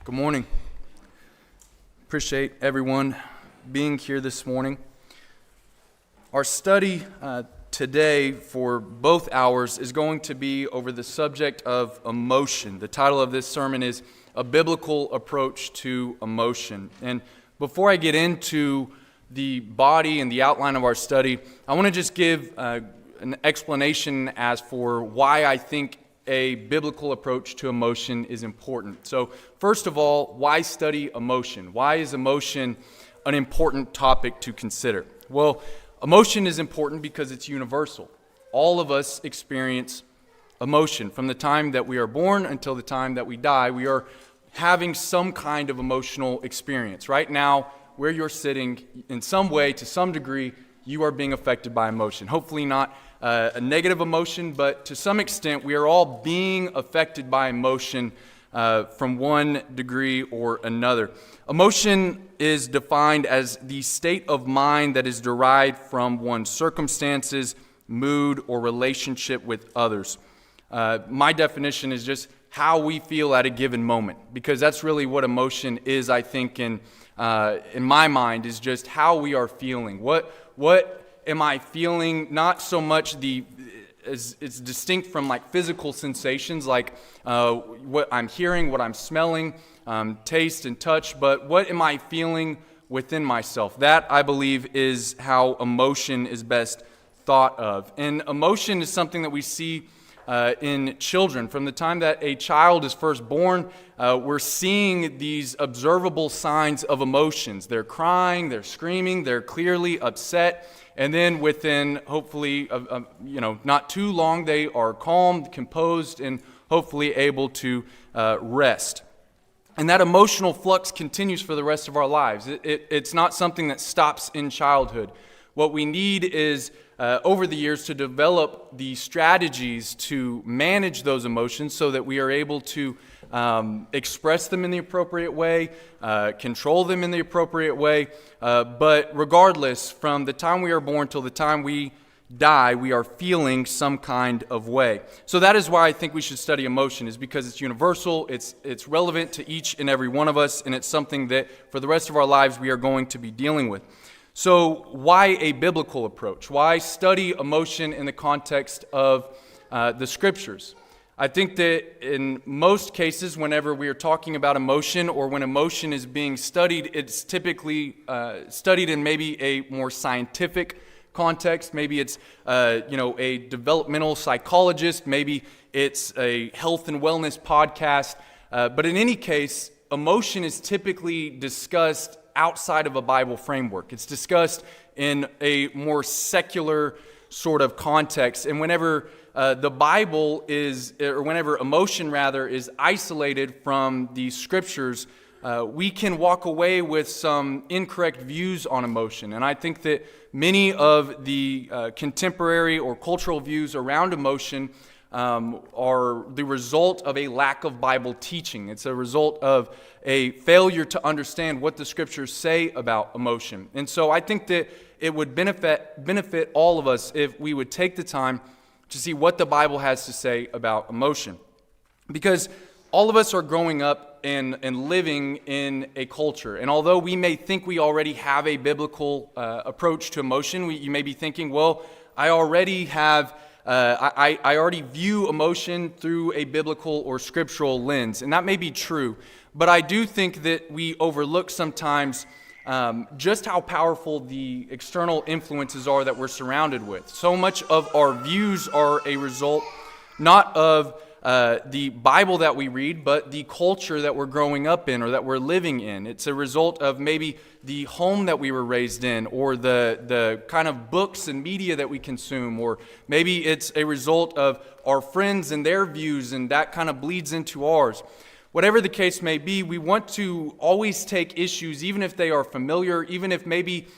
Good morning. Appreciate everyone being here this morning. Our study today for both hours is going to be over the subject of emotion. The title of this sermon is A Biblical Approach to Emotion. And before I get into the body and the outline of our study, I want to just give an explanation as for why I think a biblical approach to emotion is important. So first of all, why study emotion? Why is emotion an important topic to consider? Well, emotion is important because it's universal. All of us experience emotion. From the time that we are born until the time that we die, we are having some kind of emotional experience. Right now, where you're sitting, in some way, to some degree, you are being affected by emotion. Hopefully not a negative emotion, but to some extent, we are all being affected by emotion from one degree or another. Emotion is defined as the state of mind that is derived from one's circumstances, mood, or relationship with others. My definition is just how we feel at a given moment, because that's really what emotion is, I think, in my mind, is just how we are feeling. What am I feeling? Not so much it's distinct from like physical sensations, like what I'm hearing, what I'm smelling, taste and touch, but what am I feeling within myself? That, I believe, is how emotion is best thought of. And emotion is something that we see in children. From the time that a child is first born, we're seeing these observable signs of emotions. They're crying, they're screaming, they're clearly upset. And then within, hopefully, not too long, they are calm, composed, and hopefully able to rest. And that emotional flux continues for the rest of our lives. It's not something that stops in childhood. What we need is, over the years, to develop the strategies to manage those emotions so that we are able to express them in the appropriate way, control them in the appropriate way. But regardless, from the time we are born till the time we die, we are feeling some kind of way. So that is why I think we should study emotion, is because it's universal, it's relevant to each and every one of us, and it's something that for the rest of our lives we are going to be dealing with. So why a biblical approach? Why study emotion in the context of the Scriptures? I think that in most cases, whenever we are talking about emotion or when emotion is being studied, it's typically studied in maybe a more scientific context. Maybe it's a developmental psychologist. Maybe it's a health and wellness podcast. But in any case, emotion is typically discussed outside of a Bible framework. It's discussed in a more secular sort of context. And whenever whenever emotion rather is isolated from the Scriptures, we can walk away with some incorrect views on emotion. And I think that many of the contemporary or cultural views around emotion are the result of a lack of Bible teaching. It's a result of a failure to understand what the Scriptures say about emotion. And so I think that it would benefit all of us if we would take the time to see what the Bible has to say about emotion. Because all of us are growing up and living in a culture. And although we may think we already have a biblical approach to emotion, you may be thinking, well, I already view emotion through a biblical or scriptural lens. And that may be true. But I do think that we overlook sometimes just how powerful the external influences are that we're surrounded with. So much of our views are a result not of the Bible that we read, but the culture that we're growing up in or that we're living in. It's a result of maybe the home that we were raised in, or the kind of books and media that we consume, or maybe it's a result of our friends and their views, and that kind of bleeds into ours. Whatever the case may be, we want to always take issues, even if they are familiar, even if maybe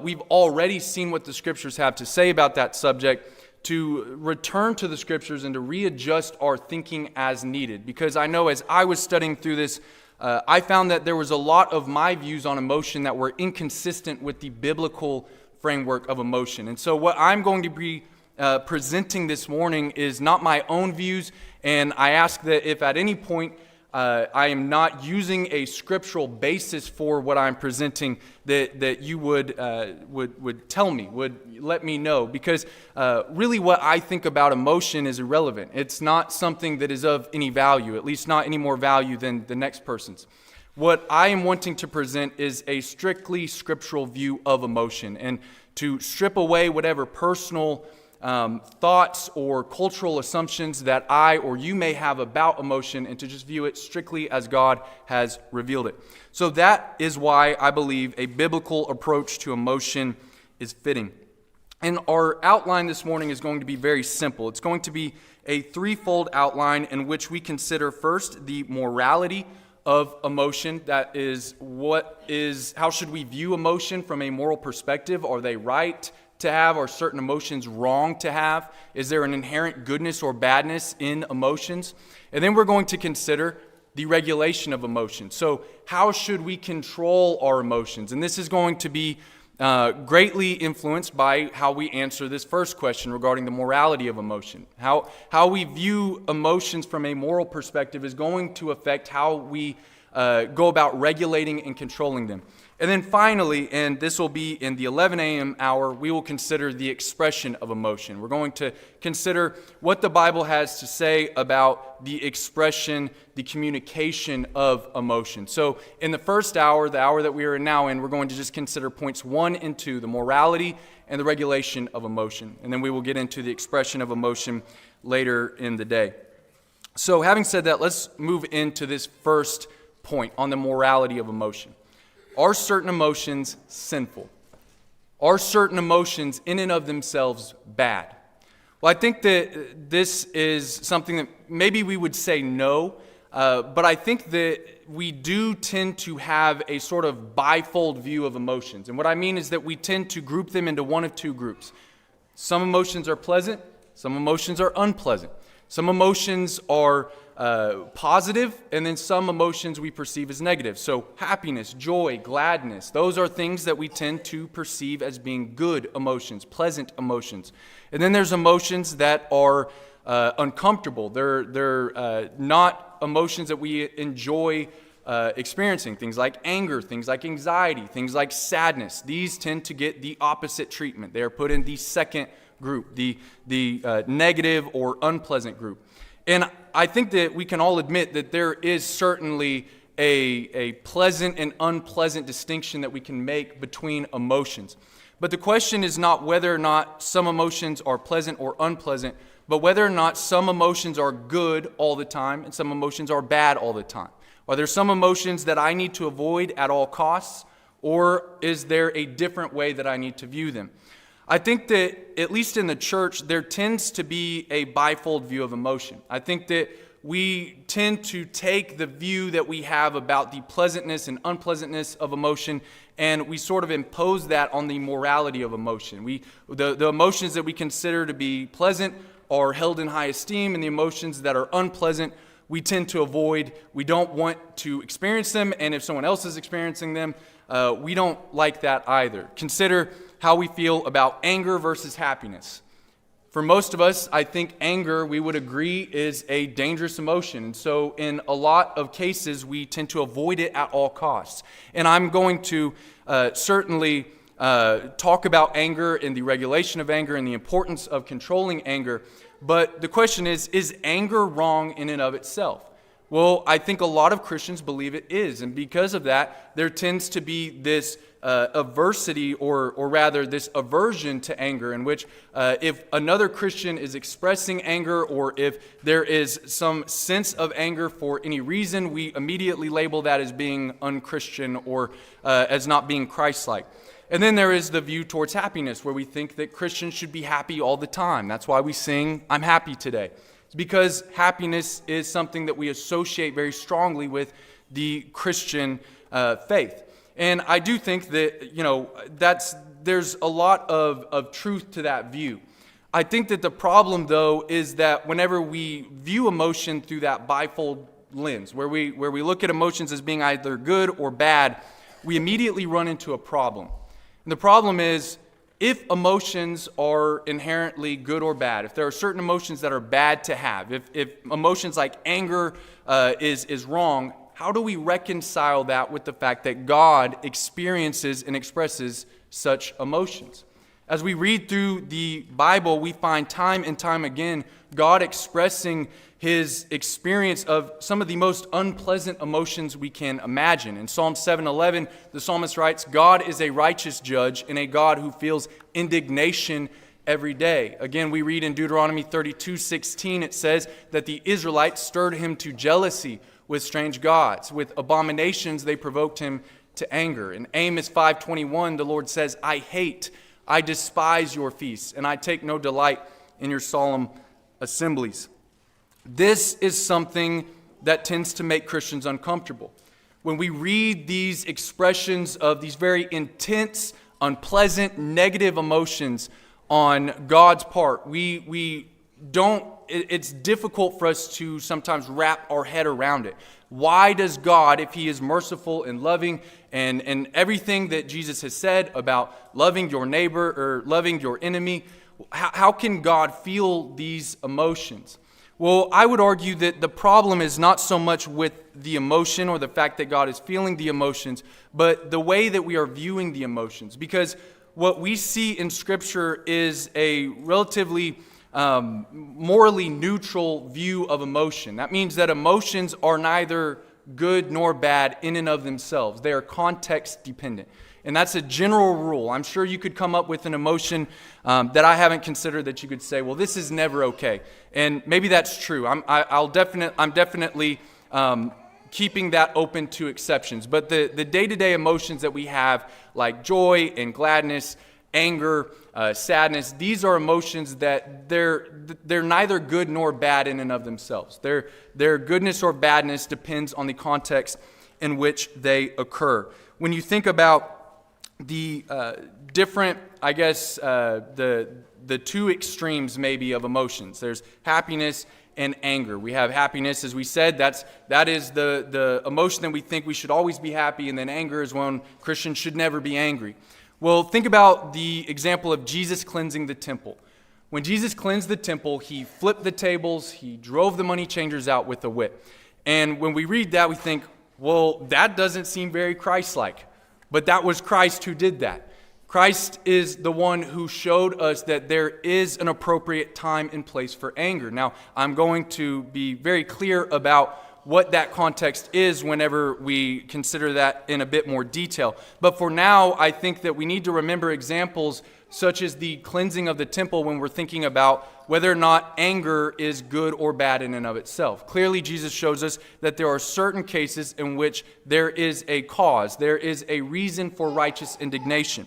we've already seen what the Scriptures have to say about that subject, to return to the Scriptures and to readjust our thinking as needed. Because I know as I was studying through this, I found that there was a lot of my views on emotion that were inconsistent with the biblical framework of emotion. And so what I'm going to be presenting this morning is not my own views, and I ask that if at any point I am not using a scriptural basis for what I'm presenting, that you would tell me, would let me know. Because really what I think about emotion is irrelevant. It's not something that is of any value, at least not any more value than the next person's. What I am wanting to present is a strictly scriptural view of emotion, and to strip away whatever personal thoughts or cultural assumptions that I or you may have about emotion, and to just view it strictly as God has revealed it. So that is why I believe a biblical approach to emotion is fitting. And our outline this morning is going to be very simple. It's going to be a threefold outline in which we consider first the morality of emotion. That is, how should we view emotion from a moral perspective? Are they right to have? Are certain emotions wrong to have? Is there an inherent goodness or badness in emotions? And then we're going to consider the regulation of emotions. So how should we control our emotions? And this is going to be greatly influenced by how we answer this first question regarding the morality of emotion. How we view emotions from a moral perspective is going to affect how we go about regulating and controlling them. And then finally, and this will be in the 11 a.m. hour, we will consider the expression of emotion. We're going to consider what the Bible has to say about the expression, the communication of emotion. So in the first hour, the hour that we are now in, we're going to just consider points 1 and 2, the morality and the regulation of emotion. And then we will get into the expression of emotion later in the day. So having said that, let's move into this first point on the morality of emotion. Are certain emotions sinful? Are certain emotions in and of themselves bad? Well, I think that this is something that maybe we would say no, but I think that we do tend to have a sort of bifold view of emotions. And what I mean is that we tend to group them into one of two groups. Some emotions are pleasant, some emotions are unpleasant. Some emotions are positive, and then some emotions we perceive as negative. So happiness, joy, gladness, those are things that we tend to perceive as being good emotions, pleasant emotions. And then there's emotions that are uncomfortable. They're not emotions that we enjoy experiencing. Things like anger, things like anxiety, things like sadness. These tend to get the opposite treatment. They are put in the second group, the negative or unpleasant group. And I think that we can all admit that there is certainly a pleasant and unpleasant distinction that we can make between emotions. But the question is not whether or not some emotions are pleasant or unpleasant, but whether or not some emotions are good all the time and some emotions are bad all the time. Are there some emotions that I need to avoid at all costs, or is there a different way that I need to view them? I think that, at least in the church, there tends to be a bifold view of emotion. I think that we tend to take the view that we have about the pleasantness and unpleasantness of emotion, and we sort of impose that on the morality of emotion. The emotions that we consider to be pleasant are held in high esteem, and the emotions that are unpleasant we tend to avoid. We don't want to experience them, and if someone else is experiencing them, we don't like that either. Consider how we feel about anger versus happiness. For most of us, I think anger, we would agree, is a dangerous emotion. And so in a lot of cases, we tend to avoid it at all costs. And I'm going to certainly talk about anger and the regulation of anger and the importance of controlling anger. But the question is anger wrong in and of itself? Well, I think a lot of Christians believe it is. And because of that, there tends to be this aversity, or rather this aversion to anger, in which if another Christian is expressing anger, or if there is some sense of anger for any reason, we immediately label that as being unchristian or as not being Christ-like. And then there is the view towards happiness, where we think that Christians should be happy all the time. That's why we sing, "I'm happy today." It's because happiness is something that we associate very strongly with the Christian faith. And I do think that, there's a lot of truth to that view. I think that the problem, though, is that whenever we view emotion through that bifold lens, where we look at emotions as being either good or bad, we immediately run into a problem. And the problem is, if emotions are inherently good or bad, if there are certain emotions that are bad to have, if emotions like anger is wrong, how do we reconcile that with the fact that God experiences and expresses such emotions? As we read through the Bible, we find time and time again God expressing his experience of some of the most unpleasant emotions we can imagine. In Psalm 7:11, the psalmist writes, "God is a righteous judge and a God who feels indignation every day." Again, we read in Deuteronomy 32:16, it says that the Israelites stirred him to jealousy with strange gods. With abominations, they provoked him to anger. In Amos 5:21, the Lord says, I despise your feasts, and I take no delight in your solemn assemblies. This is something that tends to make Christians uncomfortable. When we read these expressions of these very intense, unpleasant, negative emotions on God's part, it's difficult for us to sometimes wrap our head around it. Why does God, if he is merciful and loving and everything that Jesus has said about loving your neighbor or loving your enemy, how can God feel these emotions? Well, I would argue that the problem is not so much with the emotion or the fact that God is feeling the emotions, but the way that we are viewing the emotions. Because what we see in Scripture is a relatively morally neutral view of emotion. That means that emotions are neither good nor bad in and of themselves. They are context dependent. And that's a general rule. I'm sure you could come up with an emotion that I haven't considered that you could say, well, this is never okay. And maybe that's true. I'm definitely keeping that open to exceptions. But the day-to-day emotions that we have, like joy and gladness, anger, sadness, these are emotions that they're neither good nor bad in and of themselves. Their goodness or badness depends on the context in which they occur. When you think about the different, the two extremes maybe of emotions, there's happiness and anger. We have happiness, as we said, that is the emotion that we think we should always be happy, and then anger is when Christians should never be angry. Well, think about the example of Jesus cleansing the temple. When Jesus cleansed the temple, he flipped the tables, he drove the money changers out with a whip. And when we read that, we think, well, that doesn't seem very Christ-like. But that was Christ who did that. Christ is the one who showed us that there is an appropriate time and place for anger. Now, I'm going to be very clear about what that context is whenever we consider that in a bit more detail. But for now, I think that we need to remember examples such as the cleansing of the temple when we're thinking about whether or not anger is good or bad in and of itself. Clearly, Jesus shows us that there are certain cases in which there is a cause, there is a reason for righteous indignation.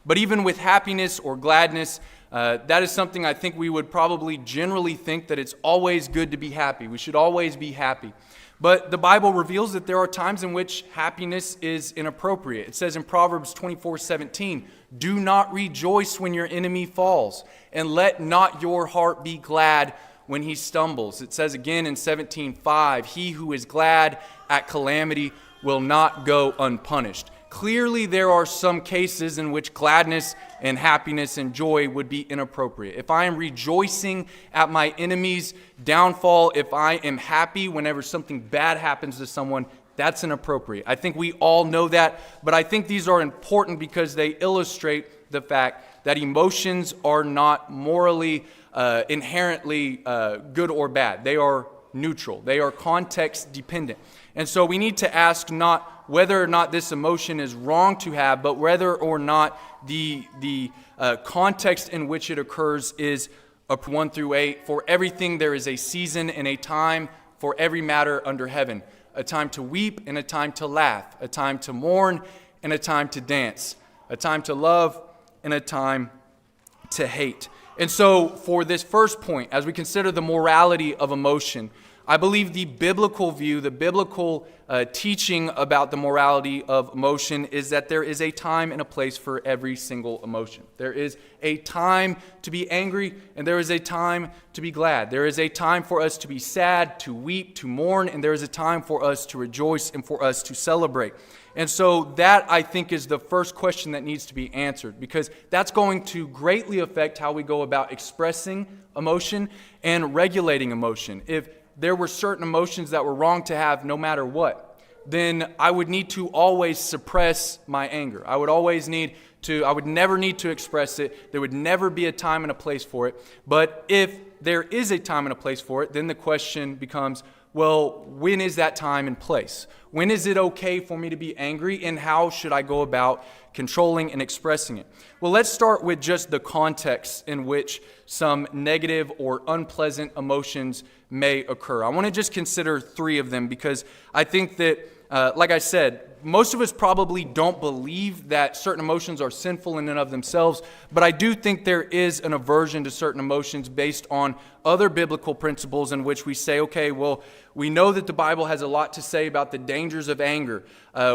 But even with happiness or gladness, that is something I think we would probably generally think that it's always good to be happy. We should always be happy. But the Bible reveals that there are times in which happiness is inappropriate. It says in Proverbs 24:17, "Do not rejoice when your enemy falls, and let not your heart be glad when he stumbles." It says again in 17:5, "He who is glad at calamity will not go unpunished." Clearly, there are some cases in which gladness and happiness and joy would be inappropriate. If I am rejoicing at my enemy's downfall, if I am happy whenever something bad happens to someone, that's inappropriate. I think we all know that, but I think these are important because they illustrate the fact that emotions are not morally, inherently good or bad. They are neutral. They are context dependent. And so we need to ask not whether or not this emotion is wrong to have, but whether or not the context in which it occurs is 1 through 8. For everything there is a season and a time for every matter under heaven, a time to weep and a time to laugh, a time to mourn and a time to dance, a time to love and a time to hate. And so for this first point, as we consider the morality of emotion, I believe the biblical view, the biblical teaching about the morality of emotion is that there is a time and a place for every single emotion. There is a time to be angry, and there is a time to be glad. There is a time for us to be sad, to weep, to mourn, and there is a time for us to rejoice and for us to celebrate. And so that, I think, is the first question that needs to be answered, because that's going to greatly affect how we go about expressing emotion and regulating emotion. If there were certain emotions that were wrong to have no matter what, then I would need to always suppress my anger. I would never need to express it. There would never be a time and a place for it. But if there is a time and a place for it, then the question becomes, well, when is that time and place? When is it okay for me to be angry, and how should I go about controlling and expressing it? Well, let's start with just the context in which some negative or unpleasant emotions may occur. I want to just consider 3 of them, because I think that, like I said, most of us probably don't believe that certain emotions are sinful in and of themselves, but I do think there is an aversion to certain emotions based on other biblical principles in which we say, okay, well, we know that the Bible has a lot to say about the dangers of anger.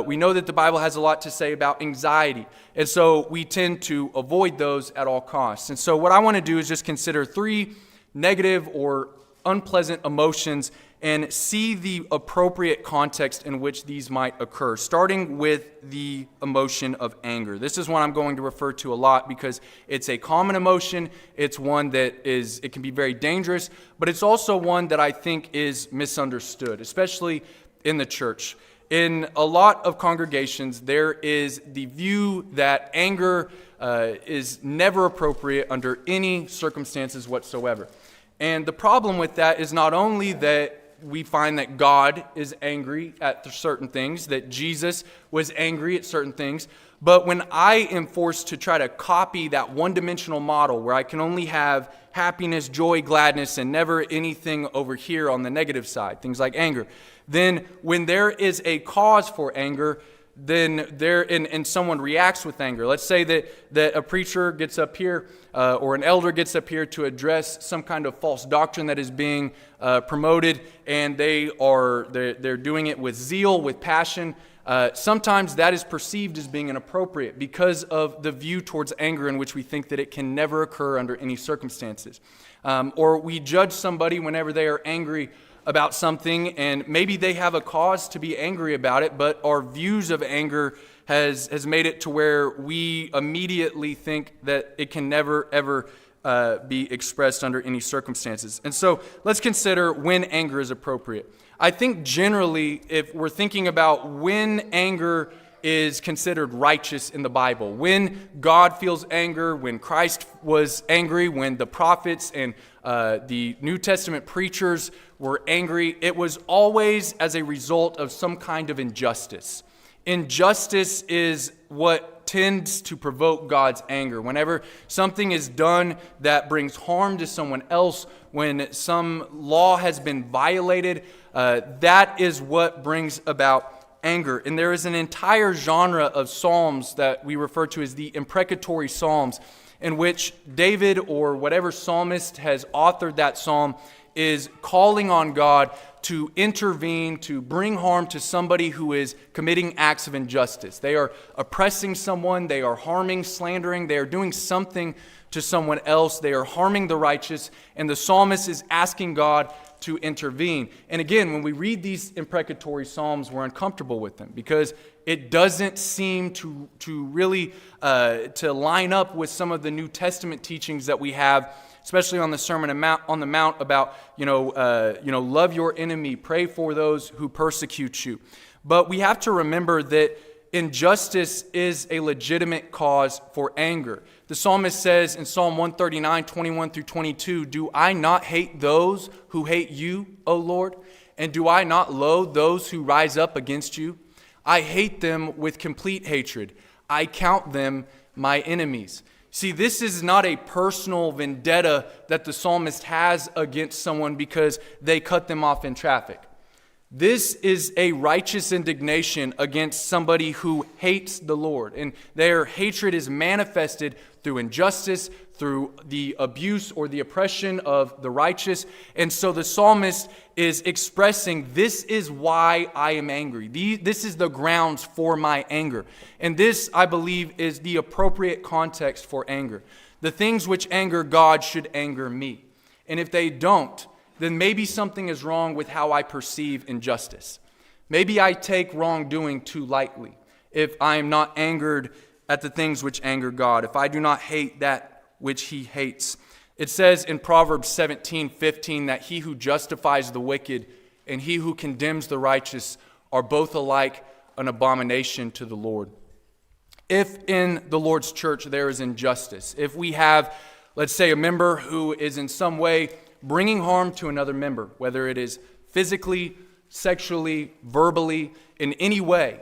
We know that the Bible has a lot to say about anxiety, and so we tend to avoid those at all costs. And so what I want to do is just consider 3 negative or unpleasant emotions and see the appropriate context in which these might occur, starting with the emotion of anger. This is one I'm going to refer to a lot because it's a common emotion. It's one that it can be very dangerous, but it's also one that I think is misunderstood, especially in the church. In a lot of congregations, there is the view that anger is never appropriate under any circumstances whatsoever. And the problem with that is not only that we find that God is angry at certain things, that Jesus was angry at certain things, but when I am forced to try to copy that one-dimensional model where I can only have happiness, joy, gladness, and never anything over here on the negative side, things like anger, then when there is a cause for anger, then and someone reacts with anger. Let's say that a preacher gets up here or an elder gets up here to address some kind of false doctrine that is being promoted, and they're doing it with zeal, with passion. Sometimes that is perceived as being inappropriate because of the view towards anger in which we think that it can never occur under any circumstances. Or we judge somebody whenever they are angry about something, and maybe they have a cause to be angry about it, but our views of anger has made it to where we immediately think that it can never, ever be expressed under any circumstances. And so let's consider when anger is appropriate. I think generally, if we're thinking about when anger is considered righteous in the Bible, when God feels anger, when Christ was angry, when the prophets and the New Testament preachers were angry, it was always as a result of some kind of injustice. Injustice is what tends to provoke God's anger. Whenever something is done that brings harm to someone else, when some law has been violated, that is what brings about anger. And there is an entire genre of psalms that we refer to as the imprecatory psalms, in which David or whatever psalmist has authored that psalm is calling on God to intervene, to bring harm to somebody who is committing acts of injustice. They are oppressing someone, they are harming, slandering, they are doing something to someone else, they are harming the righteous, and the psalmist is asking God to intervene. And again, when we read these imprecatory psalms, we're uncomfortable with them because it doesn't seem to really to line up with some of the New Testament teachings that we have, especially on the Sermon on the Mount about love your enemy, pray for those who persecute you. But we have to remember that injustice is a legitimate cause for anger. The psalmist says in Psalm 139, 21 through 22, "Do I not hate those who hate you, O Lord? And do I not loathe those who rise up against you? I hate them with complete hatred. I count them my enemies." See, this is not a personal vendetta that the psalmist has against someone because they cut them off in traffic. This is a righteous indignation against somebody who hates the Lord. And their hatred is manifested through injustice, through the abuse or the oppression of the righteous. And so the psalmist is expressing, this is why I am angry. This is the grounds for my anger. And this, I believe, is the appropriate context for anger. The things which anger God should anger me. And if they don't, then maybe something is wrong with how I perceive injustice. Maybe I take wrongdoing too lightly if I am not angered at the things which anger God, if I do not hate that which he hates. It says in Proverbs 17:15 that he who justifies the wicked and he who condemns the righteous are both alike an abomination to the Lord. If in the Lord's church there is injustice, if we have, let's say, a member who is in some way bringing harm to another member, whether it is physically, sexually, verbally, in any way,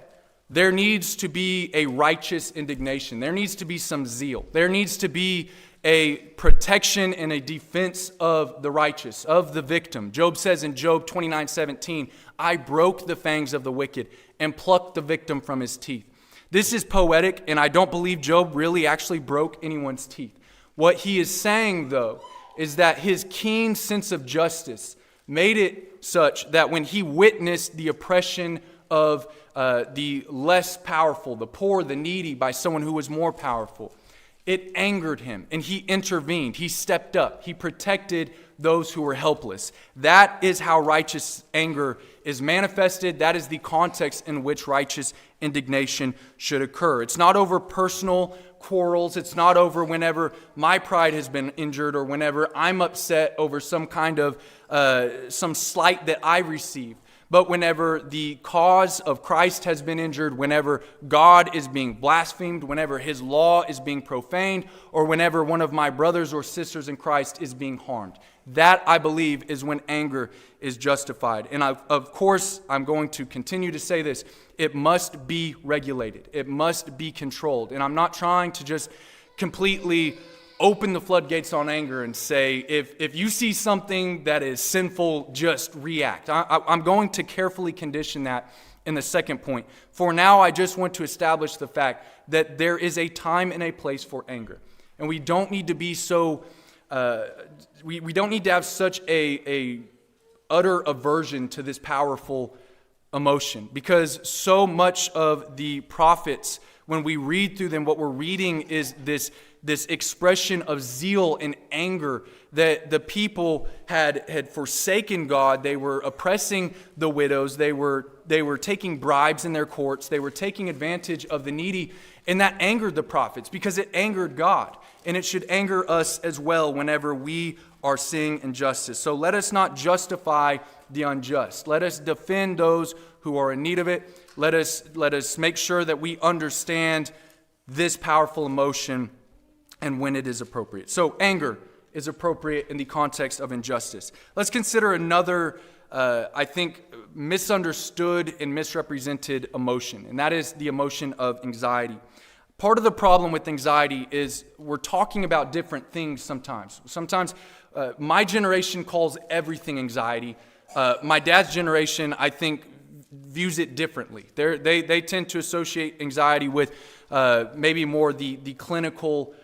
there needs to be a righteous indignation. There needs to be some zeal. There needs to be a protection and a defense of the righteous, of the victim. Job says in Job 29:17, I broke the fangs of the wicked and plucked the victim from his teeth. This is poetic, and I don't believe Job really actually broke anyone's teeth. What he is saying, though, is that his keen sense of justice made it such that when he witnessed the oppression of the less powerful, the poor, the needy, by someone who was more powerful, it angered him, and he intervened. He stepped up. He protected those who were helpless. That is how righteous anger is manifested. That is the context in which righteous indignation should occur. It's not over personal quarrels. It's not over whenever my pride has been injured or whenever I'm upset over some kind of some slight that I receive. But whenever the cause of Christ has been injured, whenever God is being blasphemed, whenever his law is being profaned, or whenever one of my brothers or sisters in Christ is being harmed. That, I believe, is when anger is justified. And of course, I'm going to continue to say this. It must be regulated. It must be controlled. And I'm not trying to just completely open the floodgates on anger and say, if you see something that is sinful, just react. I'm going to carefully condition that in the second point. For now, I just want to establish the fact that there is a time and a place for anger. And we don't need to be so, we don't need to have such a utter aversion to this powerful emotion. Because so much of the prophets, when we read through them, what we're reading is this expression of zeal and anger that the people had forsaken God. They were oppressing the widows. They were taking bribes in their courts. They were taking advantage of the needy. And that angered the prophets because it angered God. And it should anger us as well whenever we are seeing injustice. So let us not justify the unjust. Let us defend those who are in need of it. Let us make sure that we understand this powerful emotion and when it is appropriate. So anger is appropriate in the context of injustice. Let's consider another, I think, misunderstood and misrepresented emotion, and that is the emotion of anxiety. Part of the problem with anxiety is we're talking about different things sometimes. Sometimes my generation calls everything anxiety. My dad's generation, I think, views it differently. They tend to associate anxiety with maybe more the clinical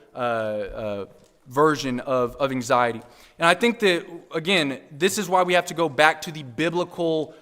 version of anxiety. And I think that, again, this is why we have to go back to the biblical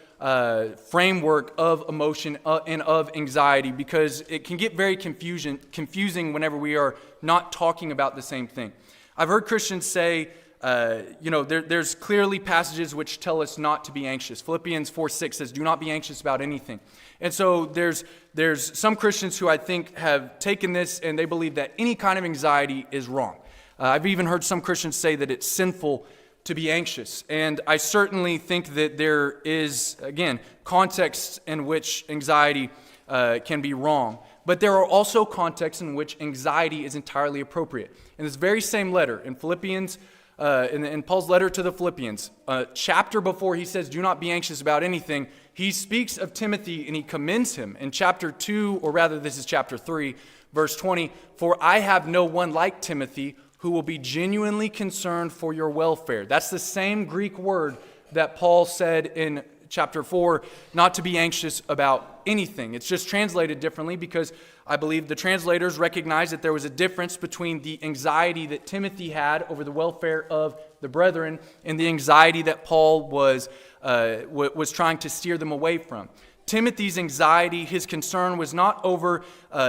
framework of emotion and of anxiety, because it can get very confusing whenever we are not talking about the same thing. I've heard Christians say, there's clearly passages which tell us not to be anxious. Philippians 4:6 says, do not be anxious about anything. And so there's some Christians who I think have taken this and they believe that any kind of anxiety is wrong. I've even heard some Christians say that it's sinful to be anxious. And I certainly think that there is, again, contexts in which anxiety can be wrong. But there are also contexts in which anxiety is entirely appropriate. In this very same letter, in Philippians, in Paul's letter to the Philippians, a chapter before he says, do not be anxious about anything, he speaks of Timothy and he commends him. In chapter 2, or rather this is chapter 3, verse 20, for I have no one like Timothy who will be genuinely concerned for your welfare. That's the same Greek word that Paul said in chapter 4 not to be anxious about anything. It's just translated differently because I believe the translators recognized that there was a difference between the anxiety that Timothy had over the welfare of the brethren and the anxiety that Paul was trying to steer them away from. Timothy's anxiety, his concern was not over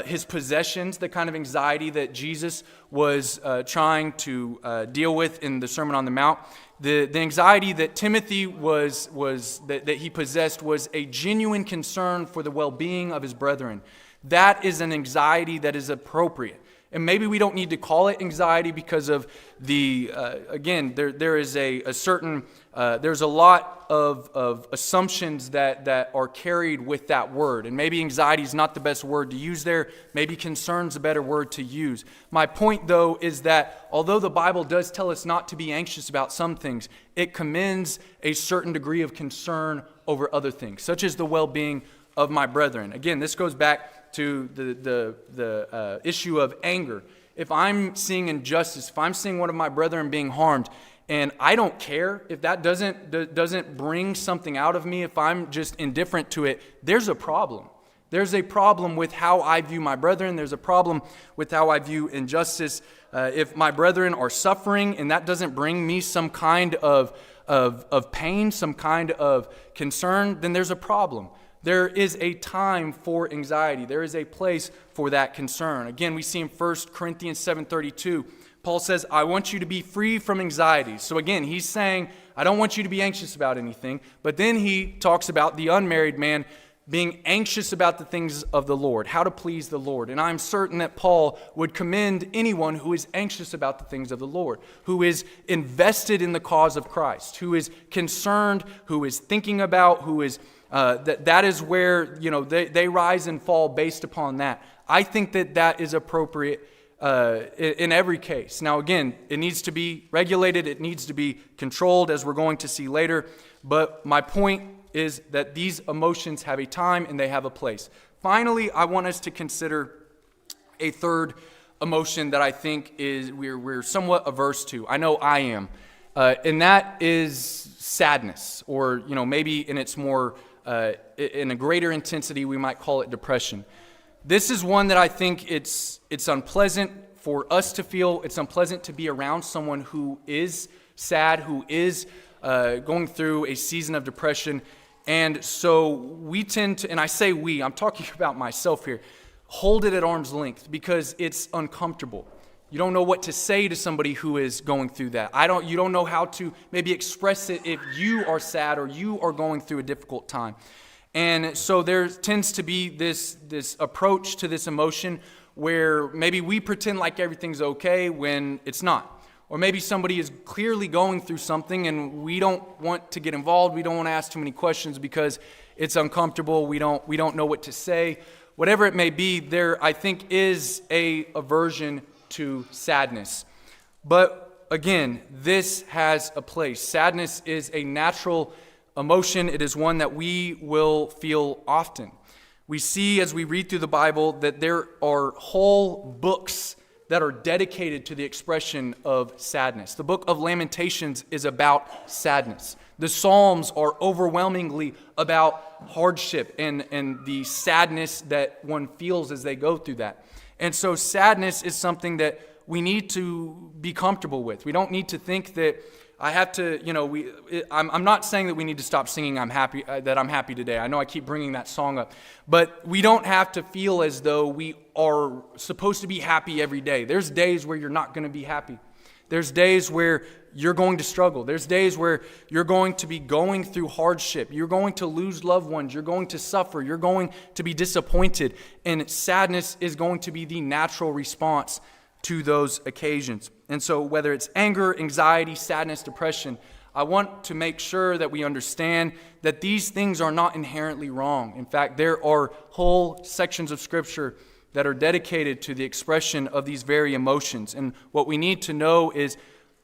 his possessions, the kind of anxiety that Jesus was trying to deal with in the Sermon on the Mount. The anxiety that Timothy that he possessed was a genuine concern for the well-being of his brethren. That is an anxiety that is appropriate. And maybe we don't need to call it anxiety because of there is a certain, there's a lot of assumptions that are carried with that word. And maybe anxiety is not the best word to use there. Maybe concern's a better word to use. My point, though, is that although the Bible does tell us not to be anxious about some things, it commends a certain degree of concern over other things, such as the well-being of my brethren. Again, this goes back to the issue of anger. If I'm seeing injustice, if I'm seeing one of my brethren being harmed, and I don't care, if that doesn't bring something out of me, if I'm just indifferent to it, there's a problem. There's a problem with how I view my brethren. There's a problem with how I view injustice. If my brethren are suffering and that doesn't bring me some kind of pain, some kind of concern, then there's a problem. There is a time for anxiety. There is a place for that concern. Again, we see in 1 Corinthians 7:32, Paul says, I want you to be free from anxiety. So again, he's saying, I don't want you to be anxious about anything. But then he talks about the unmarried man being anxious about the things of the Lord, how to please the Lord. And I'm certain that Paul would commend anyone who is anxious about the things of the Lord, who is invested in the cause of Christ, who is concerned, who is thinking about, who is that is where they rise and fall based upon that. I think that is appropriate in every case. Now again, it needs to be regulated, it needs to be controlled, as we're going to see later. But my point is that these emotions have a time and they have a place. Finally, I want us to consider a third emotion that I think we're somewhat averse to. I know I am, and that is sadness, or maybe in its more in a greater intensity, we might call it depression. This is one that I think it's unpleasant for us to feel. It's unpleasant to be around someone who is sad, who is going through a season of depression. And so we tend to, and I say we, I'm talking about myself here, hold it at arm's length because it's uncomfortable. You don't know what to say to somebody who is going through that. You don't know how to maybe express it if you are sad or you are going through a difficult time. And so there tends to be this approach to this emotion where maybe we pretend like everything's okay when it's not. Or maybe somebody is clearly going through something and we don't want to get involved. We don't want to ask too many questions because it's uncomfortable. We don't know what to say. Whatever it may be, there I think is a aversion to sadness. But again, this has a place. Sadness is a natural emotion. It is one that we will feel often. We see as we read through the Bible that there are whole books that are dedicated to the expression of sadness. The book of Lamentations is about sadness. The Psalms are overwhelmingly about hardship and the sadness that one feels as they go through that. And so sadness is something that we need to be comfortable with. We don't need to think that I have to, I'm not saying that we need to stop singing I'm happy, that I'm happy today. I know I keep bringing that song up. But we don't have to feel as though we are supposed to be happy every day. There's days where you're not going to be happy. There's days where you're going to struggle. There's days where you're going to be going through hardship. You're going to lose loved ones. You're going to suffer. You're going to be disappointed. And sadness is going to be the natural response to those occasions. And so whether it's anger, anxiety, sadness, depression, I want to make sure that we understand that these things are not inherently wrong. In fact, there are whole sections of Scripture that are dedicated to the expression of these very emotions. And what we need to know is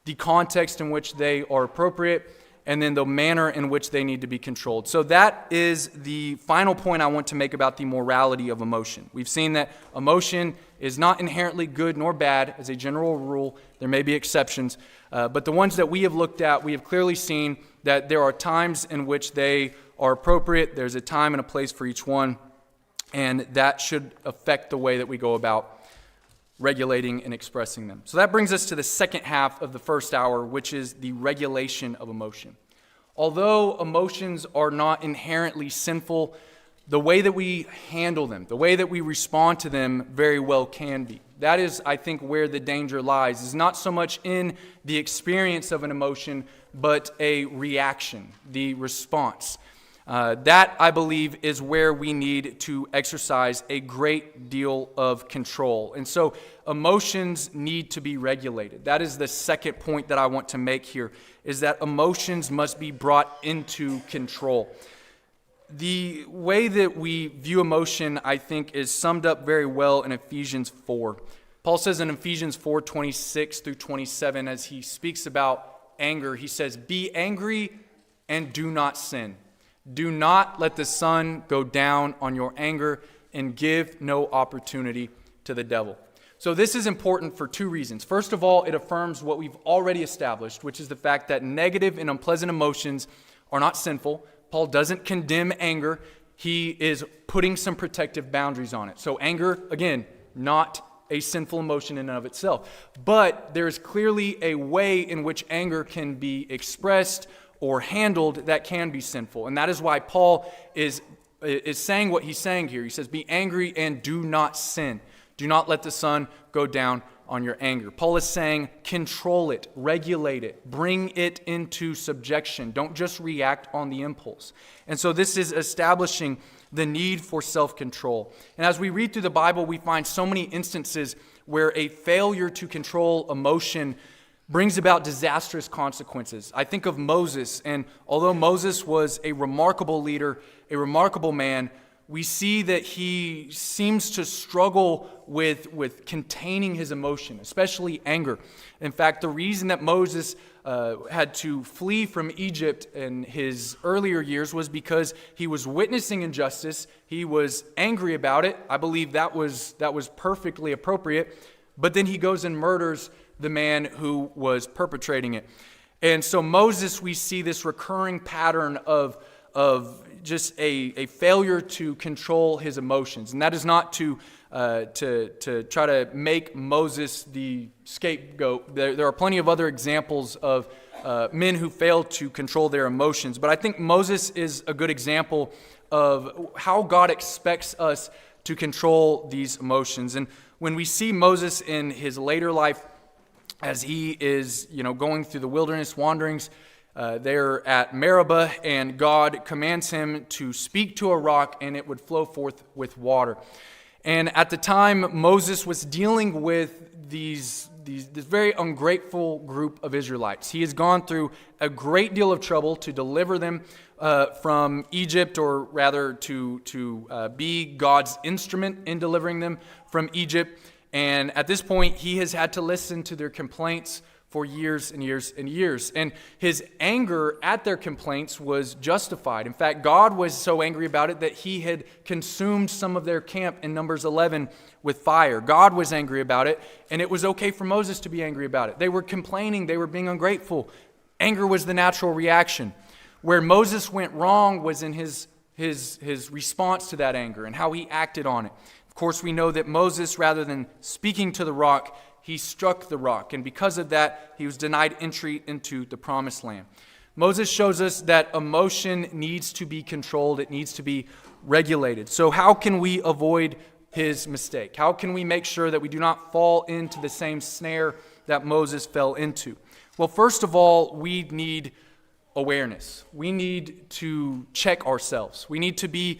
the context in which they are appropriate and then the manner in which they need to be controlled. So that is the final point I want to make about the morality of emotion. We've seen that emotion is not inherently good nor bad as a general rule. There may be exceptions. But the ones that we have looked at, we have clearly seen that there are times in which they are appropriate. There's a time and a place for each one, and that should affect the way that we go about regulating and expressing them. So that brings us to the second half of the first hour, which is the regulation of emotion. Although emotions are not inherently sinful, the way that we handle them, the way that we respond to them very well can be. That is, I think, where the danger lies, is not so much in the experience of an emotion, but a reaction, the response. That, I believe, is where we need to exercise a great deal of control. And so emotions need to be regulated. That is the second point that I want to make here, is that emotions must be brought into control. The way that we view emotion, I think, is summed up very well in Ephesians 4. Paul says in Ephesians 4:26 through 27, as he speaks about anger, he says, "Be angry and do not sin. Do not let the sun go down on your anger, and give no opportunity to the devil." So this is important for two reasons. First of all, it affirms what we've already established, which is the fact that negative and unpleasant emotions are not sinful. Paul doesn't condemn anger. He is putting some protective boundaries on it. So anger, again, not a sinful emotion in and of itself. But there is clearly a way in which anger can be expressed or handled that can be sinful. And that is why Paul is saying what he's saying here. He says, "Be angry and do not sin. Do not let the sun go down on your anger." Paul is saying, control it, regulate it, bring it into subjection. Don't just react on the impulse. And so this is establishing the need for self-control. And as we read through the Bible, we find so many instances where a failure to control emotion brings about disastrous consequences. I think of Moses, and although Moses was a remarkable leader, a remarkable man, we see that he seems to struggle with containing his emotion, especially anger. In fact, the reason that Moses had to flee from Egypt in his earlier years was because he was witnessing injustice. He was angry about it. I believe that was perfectly appropriate. But then he goes and murders the man who was perpetrating it. And so Moses, we see this recurring pattern of just a failure to control his emotions. And that is not to try to make Moses the scapegoat. There are plenty of other examples of men who fail to control their emotions. But I think Moses is a good example of how God expects us to control these emotions. And when we see Moses in his later life, as he is, going through the wilderness wanderings, there at Meribah, and God commands him to speak to a rock, and it would flow forth with water. And at the time, Moses was dealing with this very ungrateful group of Israelites. He has gone through a great deal of trouble to deliver them from Egypt, or rather to be God's instrument in delivering them from Egypt. And at this point, he has had to listen to their complaints for years and years and years. And his anger at their complaints was justified. In fact, God was so angry about it that he had consumed some of their camp in Numbers 11 with fire. God was angry about it, and it was okay for Moses to be angry about it. They were complaining, they were being ungrateful. Anger was the natural reaction. Where Moses went wrong was in his response to that anger and how he acted on it. Of course, we know that Moses, rather than speaking to the rock, he struck the rock, and because of that, he was denied entry into the promised land. Moses shows us that emotion needs to be controlled. It needs to be regulated. So how can we avoid his mistake? How can we make sure that we do not fall into the same snare that Moses fell into? Well, first of all, we need awareness. We need to check ourselves. We need to be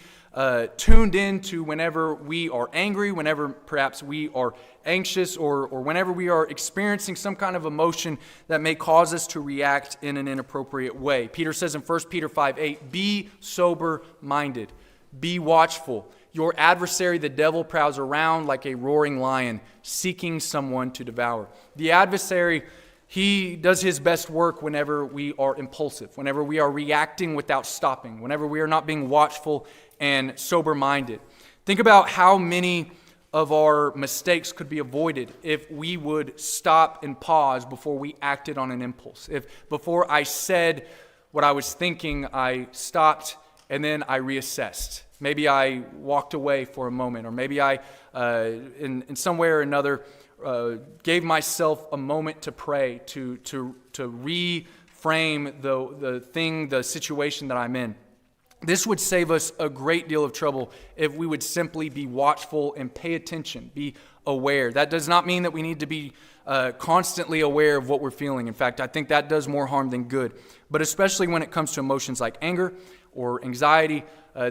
tuned in to whenever we are angry, whenever perhaps we are anxious, or whenever we are experiencing some kind of emotion that may cause us to react in an inappropriate way. Peter says in 1 Peter 5:8, "Be sober-minded, be watchful. Your adversary, the devil, prowls around like a roaring lion, seeking someone to devour." The adversary, he does his best work whenever we are impulsive, whenever we are reacting without stopping, whenever we are not being watchful and sober-minded. Think about how many of our mistakes could be avoided if we would stop and pause before we acted on an impulse. If before I said what I was thinking, I stopped and then I reassessed. Maybe I walked away for a moment, or maybe I, in some way or another, gave myself a moment to pray, to reframe the situation that I'm in. This would save us a great deal of trouble if we would simply be watchful and pay attention, be aware. That does not mean that we need to be constantly aware of what we're feeling. In fact, I think that does more harm than good. But especially when it comes to emotions like anger or anxiety,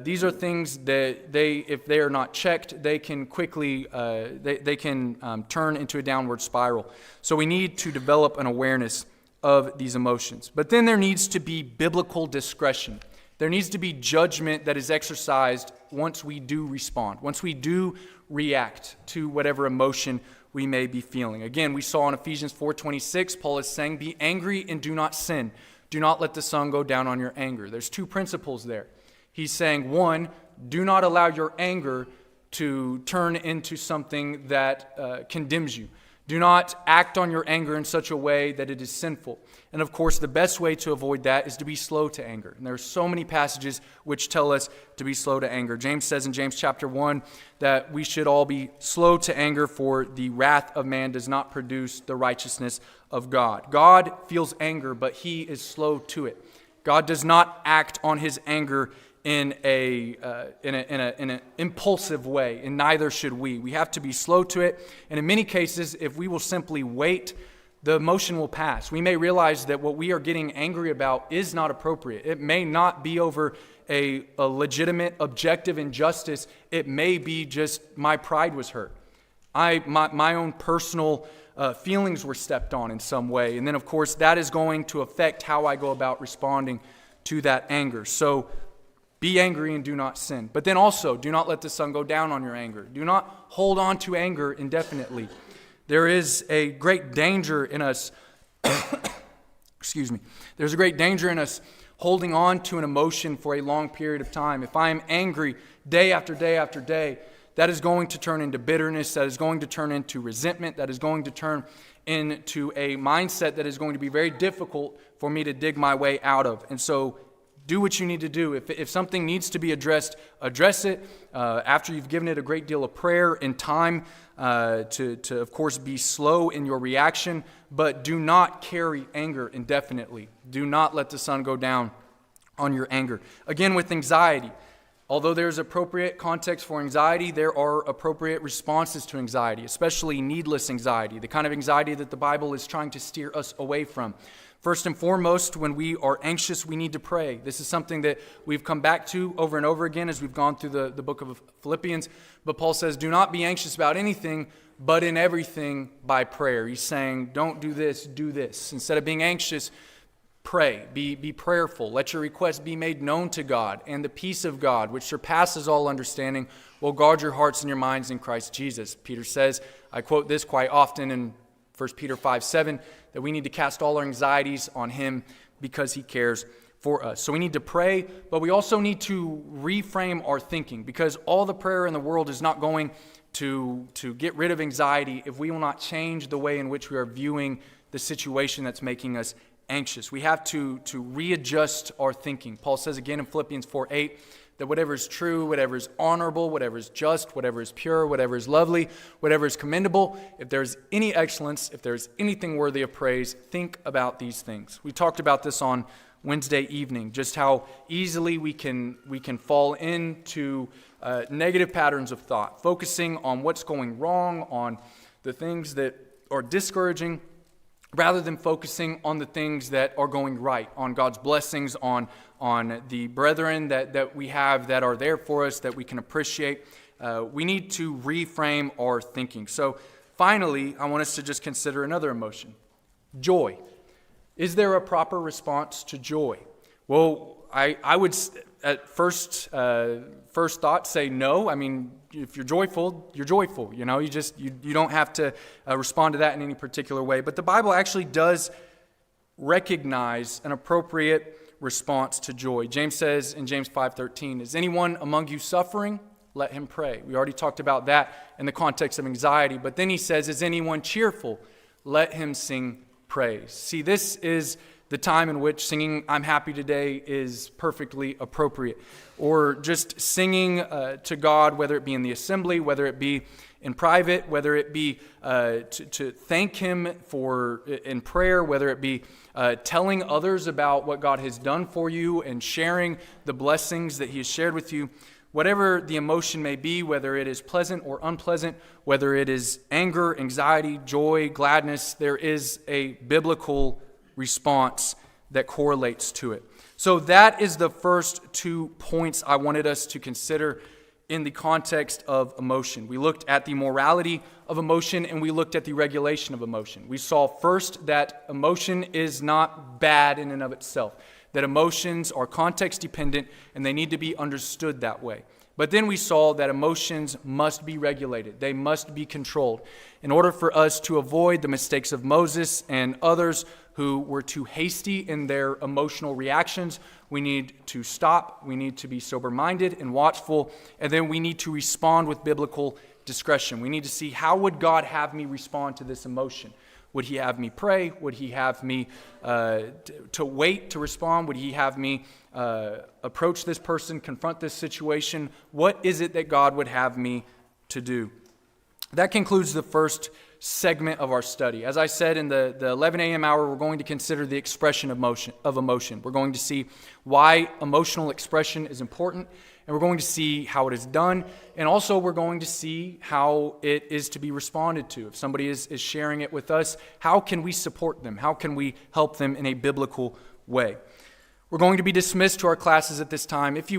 these are things that if they are not checked, they can quickly turn into a downward spiral. So we need to develop an awareness of these emotions. But then there needs to be biblical discretion. There needs to be judgment that is exercised once we do respond, once we do react to whatever emotion we may be feeling. Again, we saw in Ephesians 4:26, Paul is saying, be angry and do not sin. Do not let the sun go down on your anger. There's two principles there. He's saying, one, do not allow your anger to turn into something that condemns you. Do not act on your anger in such a way that it is sinful. And of course, the best way to avoid that is to be slow to anger. And there are so many passages which tell us to be slow to anger. James says in James chapter 1 that we should all be slow to anger, for the wrath of man does not produce the righteousness of God. God feels anger, but he is slow to it. God does not act on his anger in an impulsive way, and neither should we. We have to be slow to it, and in many cases, if we will simply wait, the emotion will pass. We may realize that what we are getting angry about is not appropriate. It may not be over a legitimate, objective injustice. It may be just my pride was hurt. My own personal feelings were stepped on in some way, and then of course that is going to affect how I go about responding to that anger. So be angry and do not sin. But then also, do not let the sun go down on your anger. Do not hold on to anger indefinitely. There is a great danger in us, there's a great danger in us holding on to an emotion for a long period of time. If I am angry day after day after day, that is going to turn into bitterness, that is going to turn into resentment, that is going to turn into a mindset that is going to be very difficult for me to dig my way out of. And so do what you need to do. If something needs to be addressed, address it after you've given it a great deal of prayer and time to of course, be slow in your reaction, but do not carry anger indefinitely. Do not let the sun go down on your anger. Again, with anxiety, although there's appropriate context for anxiety, there are appropriate responses to anxiety, especially needless anxiety, the kind of anxiety that the Bible is trying to steer us away from. First and foremost, when we are anxious, we need to pray. This is something that we've come back to over and over again as we've gone through the book of Philippians. But Paul says, do not be anxious about anything, but in everything by prayer. He's saying, don't do this, do this. Instead of being anxious, pray. Be prayerful. Let your requests be made known to God. And the peace of God, which surpasses all understanding, will guard your hearts and your minds in Christ Jesus. Peter says, I quote this quite often in 1 Peter 5:7, that we need to cast all our anxieties on him because he cares for us. So we need to pray, but we also need to reframe our thinking, because all the prayer in the world is not going to get rid of anxiety if we will not change the way in which we are viewing the situation that's making us anxious. We have to readjust our thinking. Paul says again in Philippians 4:8, that whatever is true, whatever is honorable, whatever is just, whatever is pure, whatever is lovely, whatever is commendable, if there's any excellence, if there's anything worthy of praise, think about these things. We talked about this on Wednesday evening, just how easily we can fall into negative patterns of thought, focusing on what's going wrong, on the things that are discouraging, rather than focusing on the things that are going right, on God's blessings, on the brethren that we have that are there for us, that we can appreciate. We need to reframe our thinking. So finally, I want us to just consider another emotion, joy. Is there a proper response to joy? Well, I would at first thought say no. I mean, if you're joyful, you're joyful. You know, you don't have to respond to that in any particular way. But the Bible actually does recognize an appropriate response to joy. James says in James 5:13, is anyone among you suffering? Let him pray. We already talked about that in the context of anxiety. But then he says, is anyone cheerful? Let him sing praise. See, this is the time in which singing "I'm Happy Today" is perfectly appropriate. Or just singing to God, whether it be in the assembly, whether it be in private, whether it be to thank Him for in prayer, whether it be telling others about what God has done for you and sharing the blessings that He has shared with you. Whatever the emotion may be, whether it is pleasant or unpleasant, whether it is anger, anxiety, joy, gladness, there is a biblical response that correlates to it. So that is the first 2 points I wanted us to consider in the context of emotion. We looked at the morality of emotion and we looked at the regulation of emotion. We saw first that emotion is not bad in and of itself, that emotions are context dependent and they need to be understood that way. But then we saw that emotions must be regulated. They must be controlled in order for us to avoid the mistakes of Moses and others who were too hasty in their emotional reactions. We need to stop. We need to be sober-minded and watchful. And then we need to respond with biblical discretion. We need to see, how would God have me respond to this emotion? Would He have me pray? Would He have me to wait to respond? Would He have me approach this person, confront this situation? What is it that God would have me to do? That concludes the first segment of our study. As I said, in the 11 a.m. hour, we're going to consider the expression of emotion. We're going to see why emotional expression is important, and we're going to see how it is done, and also we're going to see how it is to be responded to. If somebody is sharing it with us, how can we support them? How can we help them in a biblical way? We're going to be dismissed to our classes at this time. If you